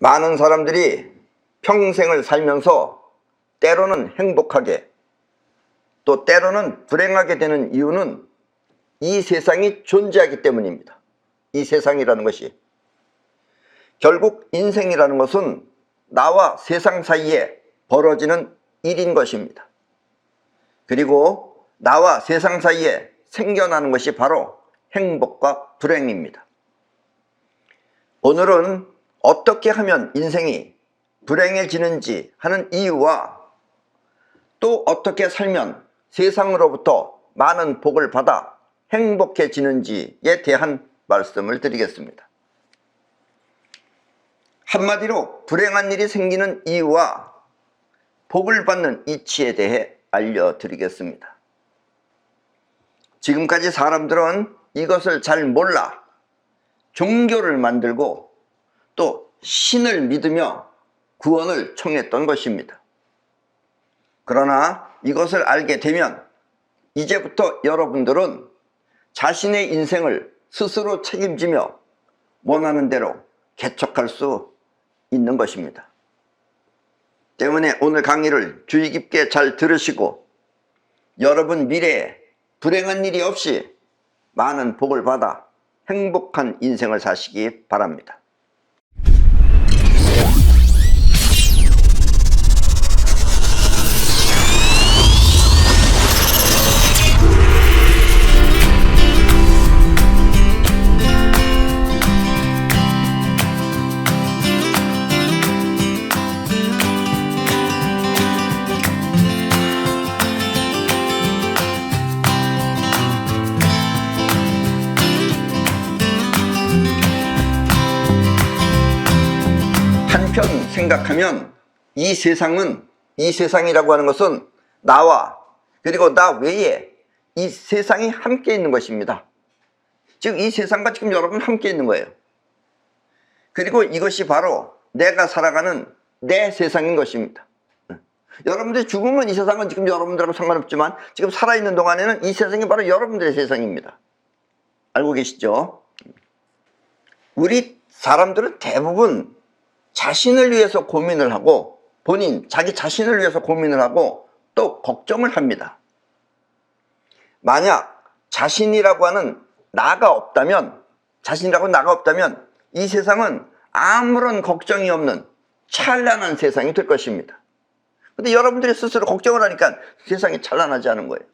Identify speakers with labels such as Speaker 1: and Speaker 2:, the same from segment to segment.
Speaker 1: 많은 사람들이 평생을 살면서 때로는 행복하게 또 때로는 불행하게 되는 이유는 이 세상이 존재하기 때문입니다. 이 세상이라는 것이. 결국 인생이라는 것은 나와 세상 사이에 벌어지는 일인 것입니다. 그리고 나와 세상 사이에 생겨나는 것이 바로 행복과 불행입니다. 오늘은 어떻게 하면 인생이 불행해지는지 하는 이유와 또 어떻게 살면 세상으로부터 많은 복을 받아 행복해지는지에 대한 말씀을 드리겠습니다. 한마디로 불행한 일이 생기는 이유와 복을 받는 이치에 대해 알려드리겠습니다. 지금까지 사람들은 이것을 잘 몰라 종교를 만들고 또 신을 믿으며 구원을 청했던 것입니다. 그러나 이것을 알게 되면 이제부터 여러분들은 자신의 인생을 스스로 책임지며 원하는 대로 개척할 수 있는 것입니다. 때문에 오늘 강의를 주의 깊게 잘 들으시고 여러분 미래에 불행한 일이 없이 많은 복을 받아 행복한 인생을 사시기 바랍니다. 한편 생각하면 이 세상이라고 하는 것은 나와 그리고 나 외에 이 세상이 함께 있는 것입니다. 즉 이 세상과 지금 여러분 함께 있는 거예요. 그리고 이것이 바로 내가 살아가는 내 세상인 것입니다. 여러분들이 죽으면 이 세상은 지금 여러분들하고 상관없지만 지금 살아있는 동안에는 이 세상이 바로 여러분들의 세상입니다. 알고 계시죠? 우리 사람들은 대부분 자신을 위해서 고민을 하고 자기 자신을 위해서 고민을 하고 또 걱정을 합니다. 만약 자신이라고 나가 없다면 이 세상은 아무런 걱정이 없는 찬란한 세상이 될 것입니다. 근데 여러분들이 스스로 걱정을 하니까 세상이 찬란하지 않은 거예요.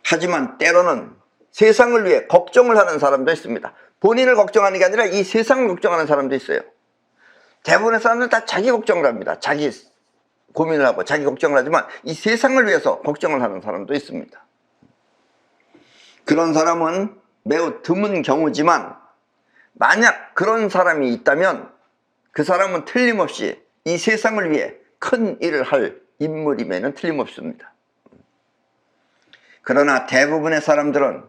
Speaker 1: 하지만 때로는 세상을 위해 걱정을 하는 사람도 있습니다. 본인을 걱정하는 게 아니라 이 세상을 걱정하는 사람도 있어요. 대부분의 사람들은 다 자기 걱정을 합니다. 자기 고민을 하고 자기 걱정을 하지만 이 세상을 위해서 걱정을 하는 사람도 있습니다. 그런 사람은 매우 드문 경우지만 만약 그런 사람이 있다면 그 사람은 틀림없이 이 세상을 위해 큰 일을 할 인물임에는 틀림없습니다. 그러나 대부분의 사람들은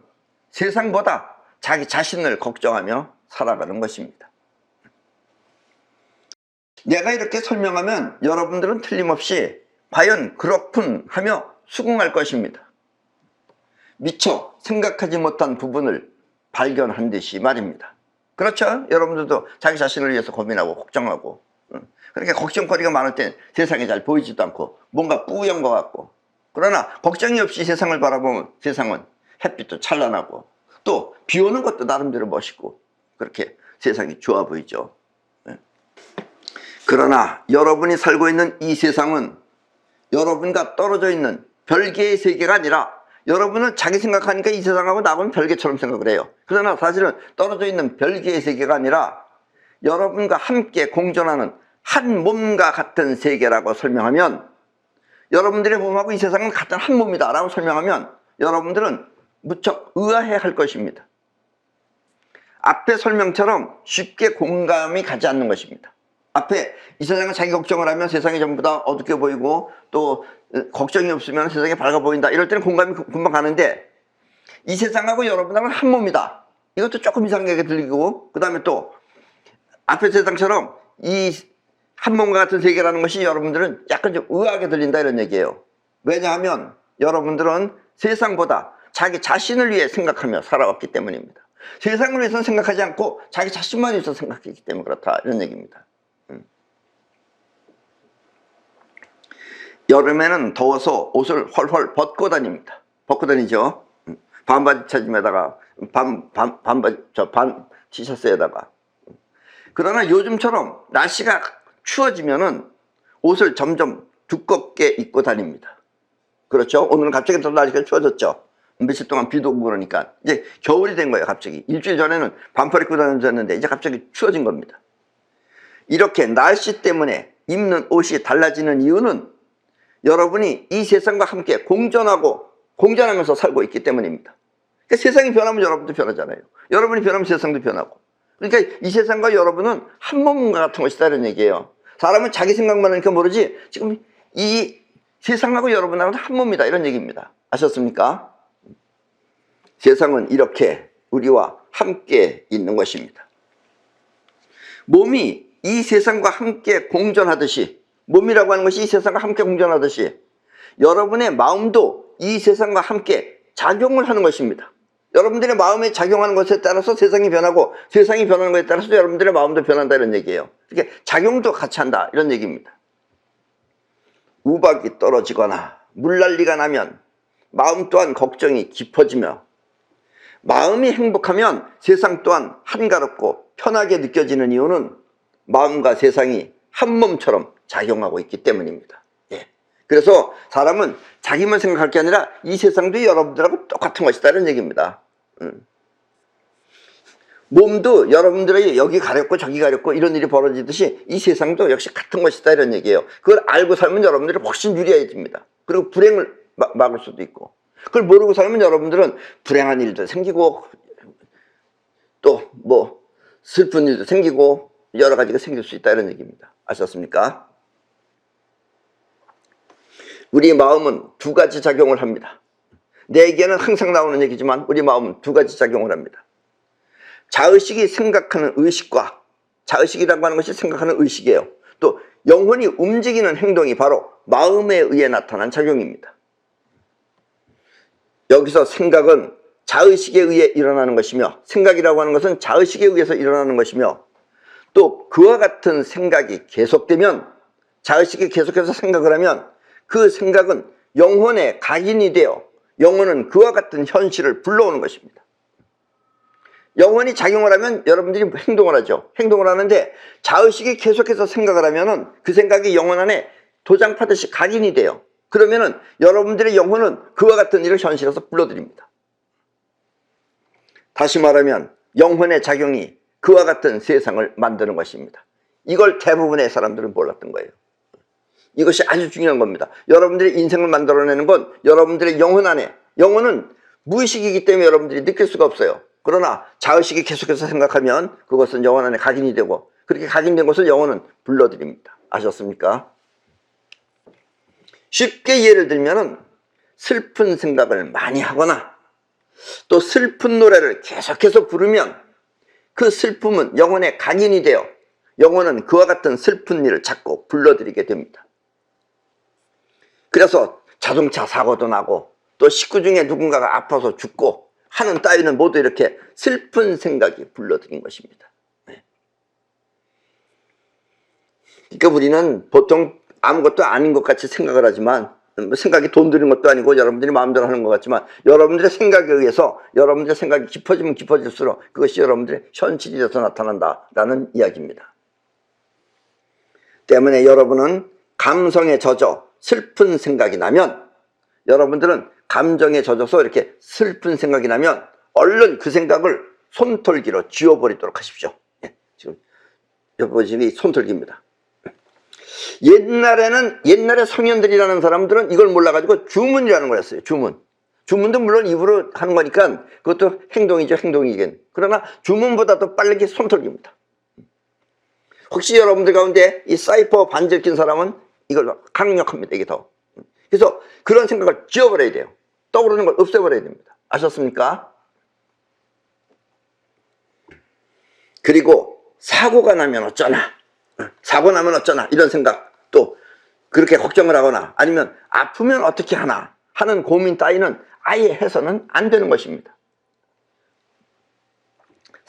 Speaker 1: 세상보다 자기 자신을 걱정하며 살아가는 것입니다. 내가 이렇게 설명하면 여러분들은 틀림없이 과연 그렇군 하며 수긍할 것입니다. 미처 생각하지 못한 부분을 발견한 듯이 말입니다. 그렇죠? 여러분들도 자기 자신을 위해서 고민하고 걱정하고 그렇게 걱정거리가 많을 때 세상이 잘 보이지도 않고 뭔가 뿌연 것 같고, 그러나 걱정이 없이 세상을 바라보면 세상은 햇빛도 찬란하고 또 비 오는 것도 나름대로 멋있고 그렇게 세상이 좋아 보이죠. 그러나 여러분이 살고 있는 이 세상은 여러분과 떨어져 있는 별개의 세계가 아니라 여러분은 자기 생각하니까 이 세상하고 나하고는 별개처럼 생각을 해요. 그러나 사실은 떨어져 있는 별개의 세계가 아니라 여러분과 함께 공존하는 한 몸과 같은 세계라고 설명하면, 여러분들의 몸하고 이 세상은 같은 한 몸이다 라고 설명하면 여러분들은 무척 의아해 할 것입니다. 앞에 설명처럼 쉽게 공감이 가지 않는 것입니다. 앞에 이 세상은 자기 걱정을 하면 세상이 전부 다 어둡게 보이고 또 걱정이 없으면 세상이 밝아 보인다, 이럴 때는 공감이 금방 가는데 이 세상하고 여러분하고는 한 몸이다, 이것도 조금 이상하게 들리고, 그 다음에 또 앞에 세상처럼 이 한 몸과 같은 세계라는 것이 여러분들은 약간 좀 의아하게 들린다, 이런 얘기예요. 왜냐하면 여러분들은 세상보다 자기 자신을 위해 생각하며 살아왔기 때문입니다. 세상을 위해서 생각하지 않고 자기 자신만 위해서 생각했기 때문에 그렇다, 이런 얘기입니다. 여름에는 더워서 옷을 헐헐 벗고 다닙니다. 벗고 다니죠. 반바지 차림에다가 반 티셔츠에다가. 그러나 요즘처럼 날씨가 추워지면은 옷을 점점 두껍게 입고 다닙니다. 그렇죠? 오늘은 갑자기 또 날씨가 추워졌죠. 며칠 동안 비도 오고 그러니까 이제 겨울이 된 거예요. 갑자기 일주일 전에는 반팔 입고 다녔는데 이제 갑자기 추워진 겁니다. 이렇게 날씨 때문에 입는 옷이 달라지는 이유는 여러분이 이 세상과 함께 공존하면서 살고 있기 때문입니다. 그러니까 세상이 변하면 여러분도 변하잖아요. 여러분이 변하면 세상도 변하고. 그러니까 이 세상과 여러분은 한 몸과 같은 것이다, 이런 얘기예요. 사람은 자기 생각만 하니까 모르지 지금 이 세상하고 여러분하고는 한 몸이다, 이런 얘기입니다. 아셨습니까? 세상은 이렇게 우리와 함께 있는 것입니다. 몸이 이 세상과 함께 공존하듯이, 몸이라고 하는 것이 이 세상과 함께 공존하듯이 여러분의 마음도 이 세상과 함께 작용을 하는 것입니다. 여러분들의 마음에 작용하는 것에 따라서 세상이 변하고, 세상이 변하는 것에 따라서 여러분들의 마음도 변한다, 이런 얘기예요. 그러니까 작용도 같이 한다, 이런 얘기입니다. 우박이 떨어지거나 물난리가 나면 마음 또한 걱정이 깊어지며, 마음이 행복하면 세상 또한 한가롭고 편하게 느껴지는 이유는 마음과 세상이 한 몸처럼 작용하고 있기 때문입니다. 그래서 사람은 자기만 생각할 게 아니라 이 세상도 여러분들하고 똑같은 것이다, 이런 얘기입니다. 몸도 여러분들이 여기 가렵고 저기 가렵고 이런 일이 벌어지듯이 이 세상도 역시 같은 것이다, 이런 얘기예요. 그걸 알고 살면 여러분들이 훨씬 유리해집니다. 그리고 불행을 막을 수도 있고, 그걸 모르고 살면 여러분들은 불행한 일도 생기고 또 뭐 슬픈 일도 생기고 여러 가지가 생길 수 있다, 이런 얘기입니다. 아셨습니까? 우리 마음은 두 가지 작용을 합니다. 내게는 항상 나오는 얘기지만 우리 마음은 두 가지 작용을 합니다. 자의식이 생각하는 의식과, 자의식이라고 하는 것이 생각하는 의식이에요. 또 영혼이 움직이는 행동이 바로 마음에 의해 나타난 작용입니다. 여기서 생각은 자의식에 의해 일어나는 것이며, 생각이라고 하는 것은 자의식에 의해서 일어나는 것이며, 또 그와 같은 생각이 계속되면, 자의식이 계속해서 생각을 하면 그 생각은 영혼의 각인이 되어 영혼은 그와 같은 현실을 불러오는 것입니다. 영혼이 작용을 하면 여러분들이 행동을 하죠. 행동을 하는데 자의식이 계속해서 생각을 하면은 그 생각이 영혼 안에 도장 파듯이 각인이 돼요. 그러면은 여러분들의 영혼은 그와 같은 일을 현실에서 불러들입니다. 다시 말하면 영혼의 작용이 그와 같은 세상을 만드는 것입니다. 이걸 대부분의 사람들은 몰랐던 거예요. 이것이 아주 중요한 겁니다. 여러분들의 인생을 만들어내는 건 여러분들의 영혼 안에, 영혼은 무의식이기 때문에 여러분들이 느낄 수가 없어요. 그러나 자의식이 계속해서 생각하면 그것은 영혼 안에 각인이 되고, 그렇게 각인된 것을 영혼은 불러들입니다. 아셨습니까? 쉽게 예를 들면은 슬픈 생각을 많이 하거나 또 슬픈 노래를 계속해서 부르면 그 슬픔은 영혼의 각인이 되어 영혼은 그와 같은 슬픈 일을 자꾸 불러들이게 됩니다. 그래서 자동차 사고도 나고 또 식구 중에 누군가가 아파서 죽고 하는 따위는 모두 이렇게 슬픈 생각이 불러들인 것입니다. 그러니까 우리는 보통 아무것도 아닌 것 같이 생각을 하지만, 생각이 돈 드는 것도 아니고 여러분들이 마음대로 하는 것 같지만, 여러분들의 생각에 의해서 여러분들의 생각이 깊어지면 깊어질수록 그것이 여러분들의 현실이 돼서 나타난다라는 이야기입니다. 때문에 여러분은 감성에 젖어 슬픈 생각이 나면, 여러분들은 감정에 젖어서 이렇게 슬픈 생각이 나면 얼른 그 생각을 손털기로 지워버리도록 하십시오. 지금 여보시니 손털기입니다. 옛날에 성현들이라는 사람들은 이걸 몰라가지고 주문이라는 걸 했어요. 주문도 물론 입으로 하는 거니까 그것도 행동이죠. 행동이긴. 그러나 주문보다도 빠르게 손털기입니다. 혹시 여러분들 가운데 이 사이퍼 반지를 낀 사람은 이걸로 강력합니다. 이게 더. 그래서 그런 생각을 지워버려야 돼요. 떠오르는 걸 없애버려야 됩니다. 아셨습니까? 그리고 사고가 나면 어쩌나, 사고 나면 어쩌나 이런 생각, 또 그렇게 걱정을 하거나 아니면 아프면 어떻게 하나 하는 고민 따위는 아예 해서는 안 되는 것입니다.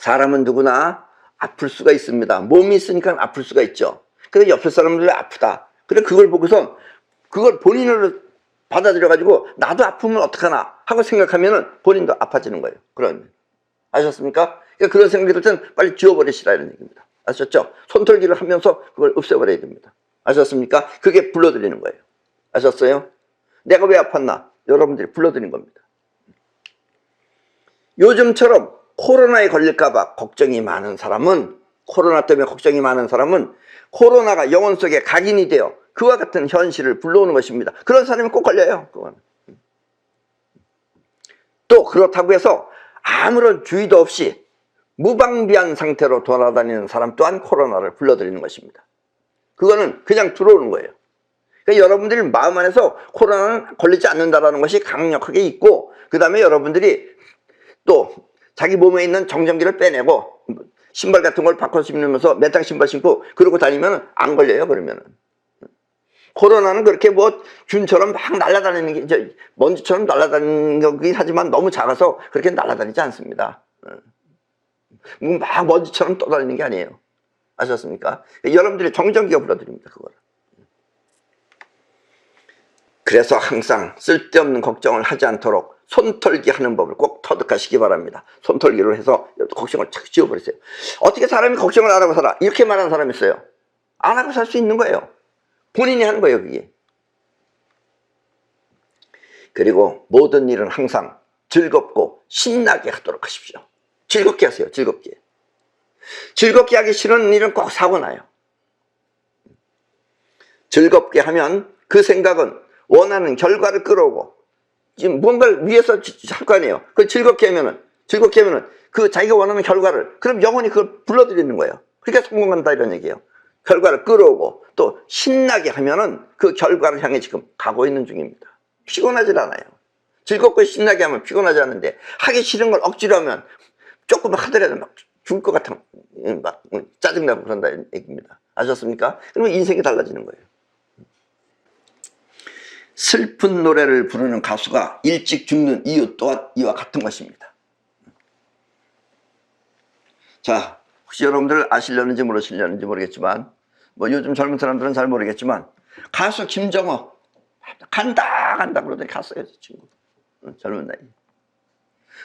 Speaker 1: 사람은 누구나 아플 수가 있습니다. 몸이 있으니까 아플 수가 있죠. 그래서 옆에 사람들이 아프다. 그래 그걸 보고서 그걸 본인으로 받아들여가지고 나도 아프면 어떡하나 하고 생각하면은 본인도 아파지는 거예요. 그런 아셨습니까? 그러니까 그런 생각이 들 때는 빨리 지워버리시라 이런 얘기입니다. 아셨죠? 손털기를 하면서 그걸 없애버려야 됩니다. 아셨습니까? 그게 불러들이는 거예요. 아셨어요? 내가 왜 아팠나? 여러분들이 불러들인 겁니다. 요즘처럼 코로나에 걸릴까봐 걱정이 많은 사람은, 코로나 때문에 걱정이 많은 사람은 코로나가 영혼 속에 각인이 되어 그와 같은 현실을 불러오는 것입니다. 그런 사람이 꼭 걸려요. 그건. 또 그렇다고 해서 아무런 주의도 없이 무방비한 상태로 돌아다니는 사람 또한 코로나를 불러들이는 것입니다. 그거는 그냥 들어오는 거예요. 그러니까 여러분들이 마음 안에서 코로나는 걸리지 않는다라는 것이 강력하게 있고, 그 다음에 여러분들이 또 자기 몸에 있는 정전기를 빼내고 신발 같은 걸 바꿔 신으면서 메탕 신발 신고 그러고 다니면 안 걸려요. 그러면은 코로나는 그렇게 뭐 균처럼 막 날아다니는 게 이제 먼지처럼 날아다니는 거긴 하지만 너무 작아서 그렇게 날아다니지 않습니다. 막 먼지처럼 떠다니는 게 아니에요. 아셨습니까? 여러분들이 정전기가 불러드립니다. 그거를. 그래서 항상 쓸데없는 걱정을 하지 않도록 손털기 하는 법을 꼭 터득하시기 바랍니다. 손털기로 해서 걱정을 착 지워버리세요. 어떻게 사람이 걱정을 안 하고 살아? 이렇게 말하는 사람이 있어요. 안 하고 살 수 있는 거예요. 본인이 하는 거예요, 그게. 그리고 모든 일은 항상 즐겁고 신나게 하도록 하십시오. 즐겁게 하세요, 즐겁게. 즐겁게 하기 싫은 일은 꼭 사고 나요. 즐겁게 하면 그 생각은 원하는 결과를 끌어오고 지금 뭔가를 위해서 할 거 아니에요. 그걸 즐겁게 하면은 그 자기가 원하는 결과를, 그럼 영원히 그걸 불러들이는 거예요. 그러니까 성공한다 이런 얘기예요. 결과를 끌어오고 또 신나게 하면은 그 결과를 향해 지금 가고 있는 중입니다. 피곤하질 않아요. 즐겁고 신나게 하면 피곤하지 않은데 하기 싫은 걸 억지로 하면 조금 하더라도 막 죽을 것 같아 막 짜증나고 그런다 이런 얘기입니다. 아셨습니까? 그러면 인생이 달라지는 거예요. 슬픈 노래를 부르는 가수가 일찍 죽는 이유 또한 이와 같은 것입니다. 자, 혹시 여러분들 아시려는지 모르시려는지 모르겠지만 뭐 요즘 젊은 사람들은 잘 모르겠지만 가수 김정호 간다 그러더니 갔어요. 저 친구. 젊은 나이.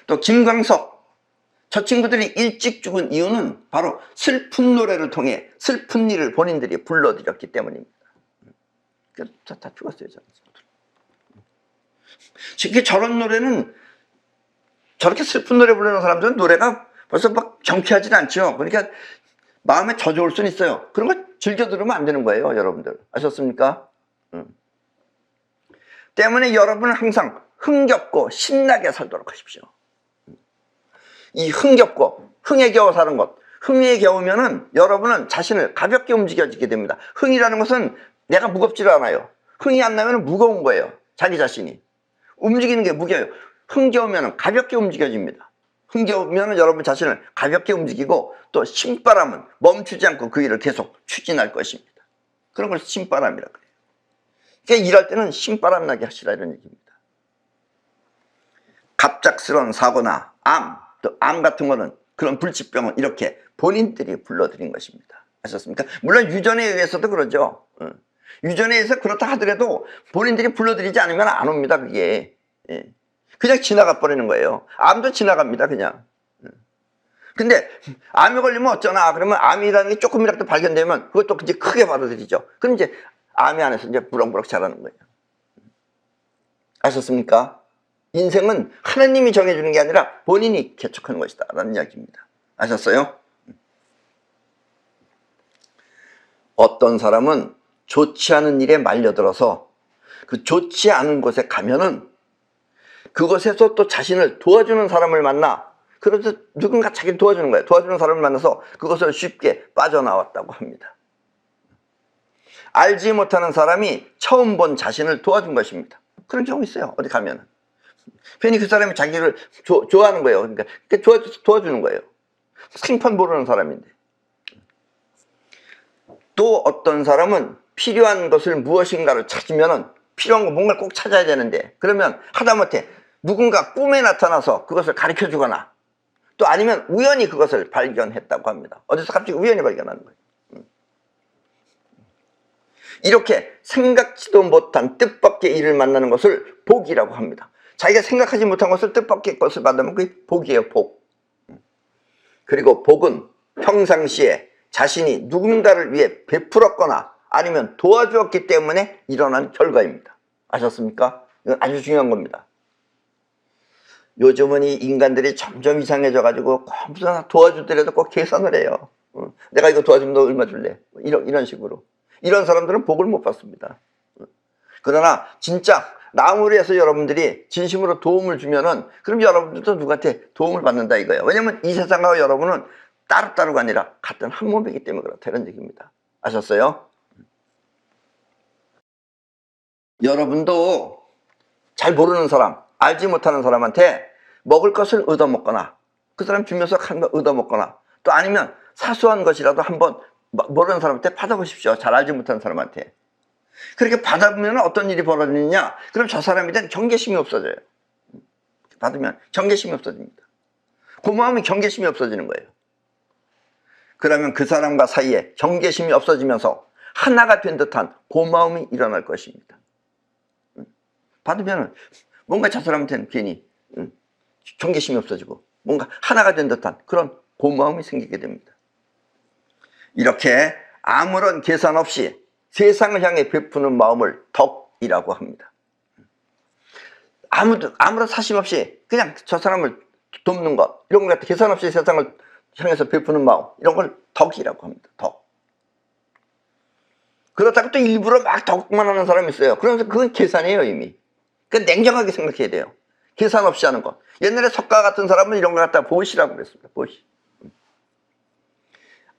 Speaker 1: 또 김광석, 저 친구들이 일찍 죽은 이유는 바로 슬픈 노래를 통해 슬픈 일을 본인들이 불러들였기 때문입니다. 그래서 다 죽었어요. 쉽게 저런 노래는, 저렇게 슬픈 노래 부르는 사람들은 노래가 벌써 막 경쾌하진 않죠. 그러니까 마음에 젖어올 수는 있어요. 그런 걸 즐겨 들으면 안 되는 거예요, 여러분들. 아셨습니까? 때문에 여러분은 항상 흥겹고 신나게 살도록 하십시오. 이 흥겹고 흥에 겨워 사는 것, 흥에 겨우면은 여러분은 자신을 가볍게 움직여지게 됩니다. 흥이라는 것은 내가 무겁지를 않아요. 흥이 안 나면 무거운 거예요. 자기 자신이. 움직이는 게 무게예요. 흥겨우면 가볍게 움직여집니다. 흥겨우면 여러분 자신을 가볍게 움직이고 또 신바람은 멈추지 않고 그 일을 계속 추진할 것입니다. 그런 걸 신바람이라고 그래요. 그러니까 일할 때는 신바람 나게 하시라 이런 얘기입니다. 갑작스러운 사고나 또 암 같은 거는, 그런 불치병은 이렇게 본인들이 불러들인 것입니다. 아셨습니까? 물론 유전에 의해서도 그러죠. 유전에 의해서 그렇다 하더라도 본인들이 불러들이지 않으면 안 옵니다. 그게 그냥 지나가 버리는 거예요. 암도 지나갑니다. 그냥. 근데 암이 걸리면 어쩌나, 그러면 암이라는 게 조금이라도 발견되면 그것도 이제 크게 받아들이죠. 그럼 이제 암이 안에서 이제 부럭부럭 자라는 거예요. 아셨습니까? 인생은 하나님이 정해주는 게 아니라 본인이 개척하는 것이다 라는 이야기입니다. 아셨어요? 어떤 사람은 좋지 않은 일에 말려들어서 그 좋지 않은 곳에 가면은 그곳에서 또 자신을 도와주는 사람을 만나, 그래서 누군가 자기를 도와주는 거예요. 도와주는 사람을 만나서 그것을 쉽게 빠져나왔다고 합니다. 알지 못하는 사람이 처음 본 자신을 도와준 것입니다. 그런 경우 있어요. 어디 가면은 괜히 그 사람이 자기를 좋아하는 거예요. 그러니까 도와주는 거예요. 생판 모르는 사람인데. 또 어떤 사람은 필요한 것을 무엇인가를 찾으면은 필요한 거 뭔가를 꼭 찾아야 되는데, 그러면 하다못해 누군가 꿈에 나타나서 그것을 가르쳐 주거나 또 아니면 우연히 그것을 발견했다고 합니다. 어디서 갑자기 우연히 발견하는 거예요. 이렇게 생각지도 못한 뜻밖의 일을 만나는 것을 복이라고 합니다. 자기가 생각하지 못한 것을 뜻밖의 것을 만나면 그게 복이에요, 복. 그리고 복은 평상시에 자신이 누군가를 위해 베풀었거나 아니면 도와주었기 때문에 일어난 결과입니다. 아셨습니까? 이건 아주 중요한 겁니다. 요즘은 이 인간들이 점점 이상해져 가지고 무슨 도와주더라도 꼭 계산을 해요. 내가 이거 도와주면 너 얼마 줄래? 이런 식으로. 이런 사람들은 복을 못 받습니다. 그러나 진짜 남을 위해서 여러분들이 진심으로 도움을 주면은 그럼 여러분들도 누구한테 도움을 받는다 이거예요. 왜냐면 이 세상과 여러분은 따로따로가 아니라 같은 한 몸이기 때문에 그렇다 이런 얘기입니다. 아셨어요? 여러분도 잘 모르는 사람, 알지 못하는 사람한테 먹을 것을 얻어먹거나 그 사람 주면서 한 거 얻어먹거나 또 아니면 사소한 것이라도 한번 모르는 사람한테 받아보십시오. 잘 알지 못하는 사람한테. 그렇게 받아보면 어떤 일이 벌어지느냐? 그럼 저 사람에 대한 경계심이 없어져요. 받으면 경계심이 없어집니다. 고마움이 경계심이 없어지는 거예요. 그러면 그 사람과 사이에 경계심이 없어지면서 하나가 된 듯한 고마움이 일어날 것입니다. 받으면 뭔가 저 사람한테는 괜히 경계심이 없어지고 뭔가 하나가 된 듯한 그런 고마움이 생기게 됩니다. 이렇게 아무런 계산 없이 세상을 향해 베푸는 마음을 덕이라고 합니다. 아무런 사심 없이 그냥 저 사람을 돕는 것 이런 것 같아 계산 없이 세상을 향해서 베푸는 마음 이런 걸 덕이라고 합니다. 덕. 그렇다고 또 일부러 막 덕만 하는 사람이 있어요. 그러면서 그건 계산이에요 이미. 그러니까 냉정하게 생각해야 돼요. 계산 없이 하는 것. 옛날에 석가 같은 사람은 이런 걸 갖다가 보시라고 그랬습니다. 보시.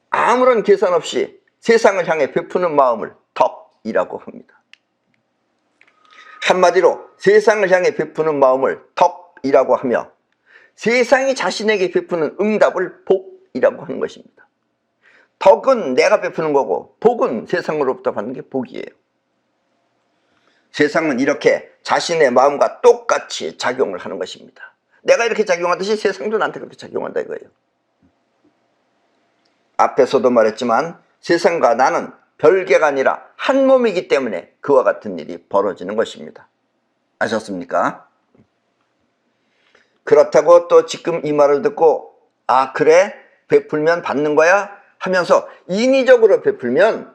Speaker 1: 아무런 계산 없이 세상을 향해 베푸는 마음을 덕이라고 합니다. 한마디로 세상을 향해 베푸는 마음을 덕이라고 하며 세상이 자신에게 베푸는 응답을 복이라고 하는 것입니다. 덕은 내가 베푸는 거고 복은 세상으로부터 받는 게 복이에요. 세상은 이렇게 자신의 마음과 똑같이 작용을 하는 것입니다. 내가 이렇게 작용하듯이 세상도 나한테 그렇게 작용한다 이거예요. 앞에서도 말했지만 세상과 나는 별개가 아니라 한 몸이기 때문에 그와 같은 일이 벌어지는 것입니다. 아셨습니까? 그렇다고 또 지금 이 말을 듣고 아 그래? 베풀면 받는 거야? 하면서 인위적으로 베풀면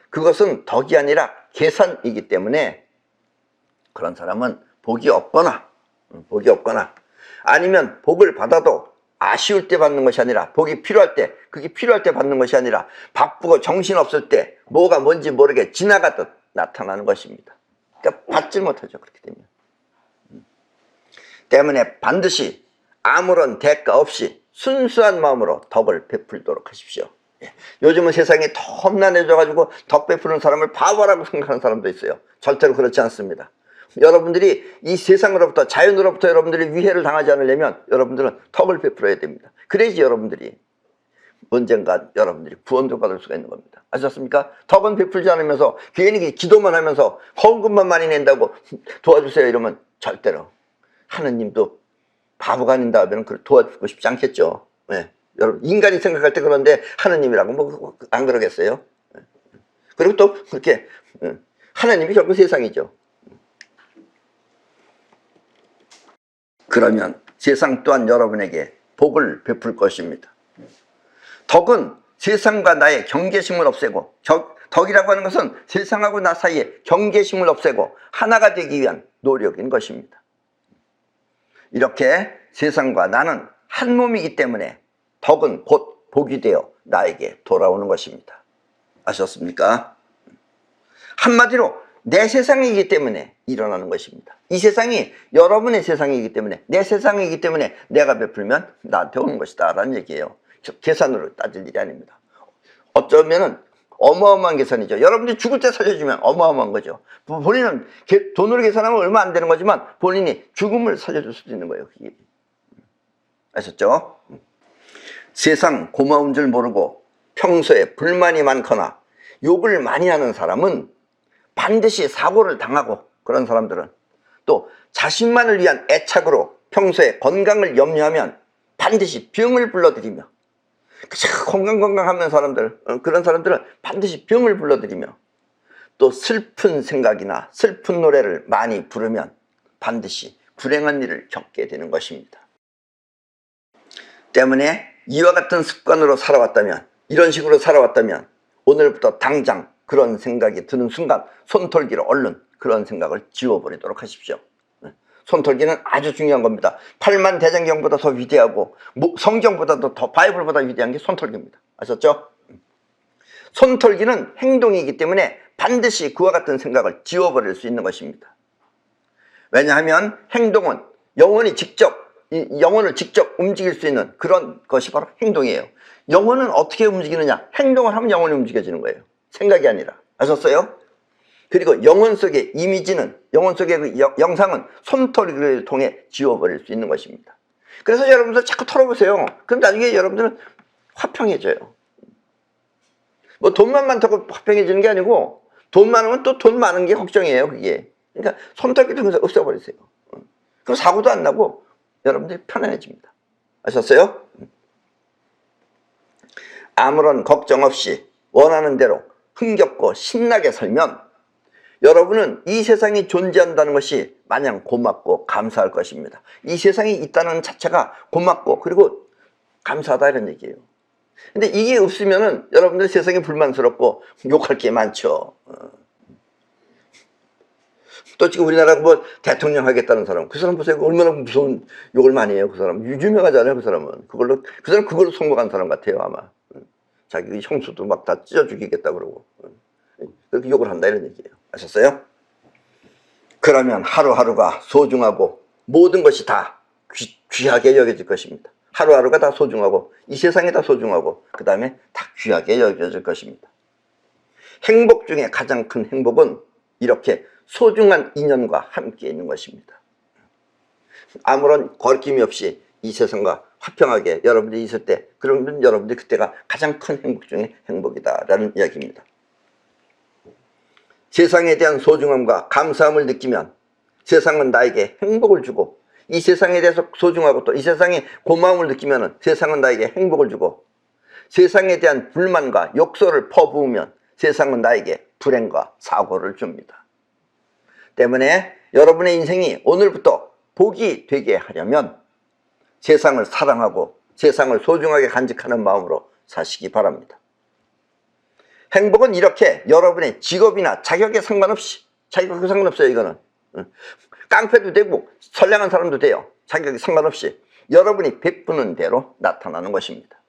Speaker 1: 그것은 덕이 아니라 계산이기 때문에 그런 사람은 복이 없거나 아니면 복을 받아도 아쉬울 때 받는 것이 아니라 복이 필요할 때 그게 필요할 때 받는 것이 아니라 바쁘고 정신없을 때 뭐가 뭔지 모르게 지나가듯 나타나는 것입니다. 그러니까 받질 못하죠. 그렇게 되면. 때문에 반드시 아무런 대가 없이 순수한 마음으로 덕을 베풀도록 하십시오. 요즘은 세상이 더 험난해져가지고 덕 베푸는 사람을 바보라고 생각하는 사람도 있어요. 절대로 그렇지 않습니다. 여러분들이 이 세상으로부터 자연으로부터 여러분들이 위해를 당하지 않으려면 여러분들은 덕을 베풀어야 됩니다. 그래야지 여러분들이 언젠가 여러분들이 구원도 받을 수가 있는 겁니다. 아셨습니까? 덕은 베풀지 않으면서 괜히 기도만 하면서 헌금만 많이 낸다고 도와주세요 이러면 절대로 하느님도 바보가 아닌다 하면 그걸 도와주고 싶지 않겠죠. 네. 여러분 인간이 생각할 때 그런데 하느님이라고 뭐 안 그러겠어요? 네. 그리고 또 그렇게 하느님이 결국 세상이죠. 그러면 세상 또한 여러분에게 복을 베풀 것입니다. 덕은 세상과 나의 경계심을 없애고 덕이라고 하는 것은 세상하고 나 사이에 경계심을 없애고 하나가 되기 위한 노력인 것입니다. 이렇게 세상과 나는 한 몸이기 때문에 덕은 곧 복이 되어 나에게 돌아오는 것입니다. 아셨습니까? 한마디로 내 세상이기 때문에 일어나는 것입니다. 이 세상이 여러분의 세상이기 때문에 내 세상이기 때문에 내가 베풀면 나한테 오는 것이다 라는 얘기예요. 계산으로 따질 일이 아닙니다. 어쩌면은 어마어마한 계산이죠. 여러분들이 죽을 때 살려주면 어마어마한 거죠. 본인은 돈으로 계산하면 얼마 안 되는 거지만 본인이 죽음을 살려줄 수도 있는 거예요. 그게. 아셨죠? 세상 고마운 줄 모르고 평소에 불만이 많거나 욕을 많이 하는 사람은 반드시 사고를 당하고 그런 사람들은 또 자신만을 위한 애착으로 평소에 건강을 염려하면 반드시 병을 불러들이며, 건강하면 사람들, 그런 사람들은 반드시 병을 불러들이며, 또 슬픈 생각이나 슬픈 노래를 많이 부르면 반드시 불행한 일을 겪게 되는 것입니다. 때문에 이와 같은 습관으로 살아왔다면, 이런 식으로 살아왔다면 오늘부터 당장 그런 생각이 드는 순간 손털기로 얼른 그런 생각을 지워버리도록 하십시오. 손털기는 아주 중요한 겁니다. 팔만대장경보다 더 위대하고 성경보다도 더, 바이블보다 위대한 게 손털기입니다. 아셨죠? 손털기는 행동이기 때문에 반드시 그와 같은 생각을 지워버릴 수 있는 것입니다. 왜냐하면 행동은 영혼을 직접 움직일 수 있는 그런 것이 바로 행동이에요. 영혼은 어떻게 움직이느냐? 행동을 하면 영혼이 움직여지는 거예요. 생각이 아니라. 아셨어요? 그리고 영혼 속의 이미지는, 영혼 속의 그 영상은 손털기를 통해 지워버릴 수 있는 것입니다. 그래서 여러분들 자꾸 털어보세요. 그럼 나중에 여러분들은 화평해져요. 뭐 돈만 많다고 화평해지는 게 아니고, 돈 많으면 또 돈 많은 게 걱정이에요, 그게. 그러니까 손털기 통해서 없애버리세요. 그럼 사고도 안 나고 여러분들이 편안해집니다. 아셨어요? 아무런 걱정 없이 원하는 대로 흥겹고 신나게 살면 여러분은 이 세상이 존재한다는 것이 마냥 고맙고 감사할 것입니다. 이 세상이 있다는 자체가 고맙고 그리고 감사하다 이런 얘기예요. 근데 이게 없으면은 여러분들 세상이 불만스럽고 욕할 게 많죠. 또 지금 우리나라 뭐 대통령 하겠다는 사람, 그 사람 보세요. 얼마나 무서운 욕을 많이 해요. 그 사람 유명하잖아요. 그 사람은 그 사람 그걸로 성공한 사람 같아요 아마. 자기 형수도 막 다 찢어 죽이겠다 그러고 그렇게 욕을 한다 이런 얘기예요. 아셨어요? 그러면 하루하루가 소중하고 모든 것이 다 귀하게 여겨질 것입니다. 하루하루가 다 소중하고 이 세상이 다 소중하고 그 다음에 다 귀하게 여겨질 것입니다. 행복 중에 가장 큰 행복은 이렇게 소중한 인연과 함께 있는 것입니다. 아무런 거리낌이 없이 이 세상과 화평하게 여러분들이 있을 때, 그러면 여러분들이 그때가 가장 큰 행복 중에 행복이다라는 이야기입니다. 세상에 대한 소중함과 감사함을 느끼면 세상은 나에게 행복을 주고, 이 세상에 대해서 소중하고 또 이 세상에 고마움을 느끼면 세상은 나에게 행복을 주고, 세상에 대한 불만과 욕설을 퍼부으면 세상은 나에게 불행과 사고를 줍니다. 때문에 여러분의 인생이 오늘부터 복이 되게 하려면 세상을 사랑하고 세상을 소중하게 간직하는 마음으로 사시기 바랍니다. 행복은 이렇게 여러분의 직업이나 자격에 상관없이, 자격에 상관없어요. 이거는 깡패도 되고 선량한 사람도 돼요. 자격에 상관없이 여러분이 베푸는 대로 나타나는 것입니다.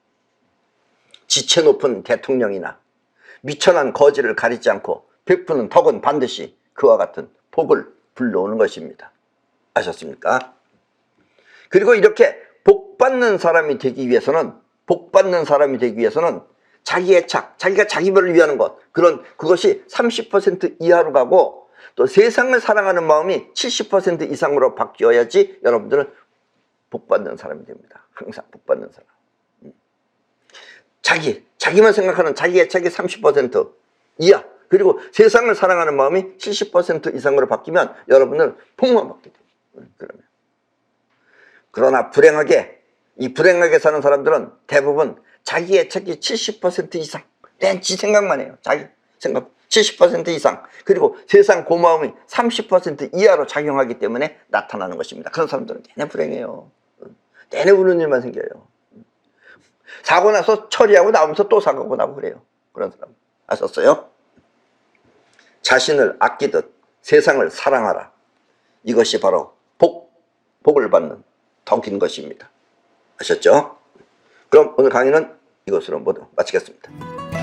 Speaker 1: 지체 높은 대통령이나 미천한 거지를 가리지 않고 베푸는 덕은 반드시 그와 같은 복을 불러오는 것입니다. 아셨습니까? 그리고 이렇게 복받는 사람이 되기 위해서는 자기의 착, 자기가 자기를 위하는 것, 그것이 30% 이하로 가고 또 세상을 사랑하는 마음이 70% 이상으로 바뀌어야지 여러분들은 복받는 사람이 됩니다. 항상 복받는 사람. 자기만 생각하는 자기의 착이 30% 이하, 그리고 세상을 사랑하는 마음이 70% 이상으로 바뀌면 여러분은 복만 받게 돼요. 그러나 불행하게 사는 사람들은 대부분 자기의 책이 70% 이상, 지 생각만 해요. 자기 생각 70% 이상, 그리고 세상 고마움이 30% 이하로 작용하기 때문에 나타나는 것입니다. 그런 사람들은 내내 불행해요. 내내 우는 일만 생겨요. 사고 나서 처리하고 나오면서 또 사고 나고 그래요. 그런 사람. 아셨어요? 자신을 아끼듯 세상을 사랑하라. 이것이 바로 복을 받는 덕인 것입니다. 아셨죠? 그럼 오늘 강의는 이것으로 모두 마치겠습니다.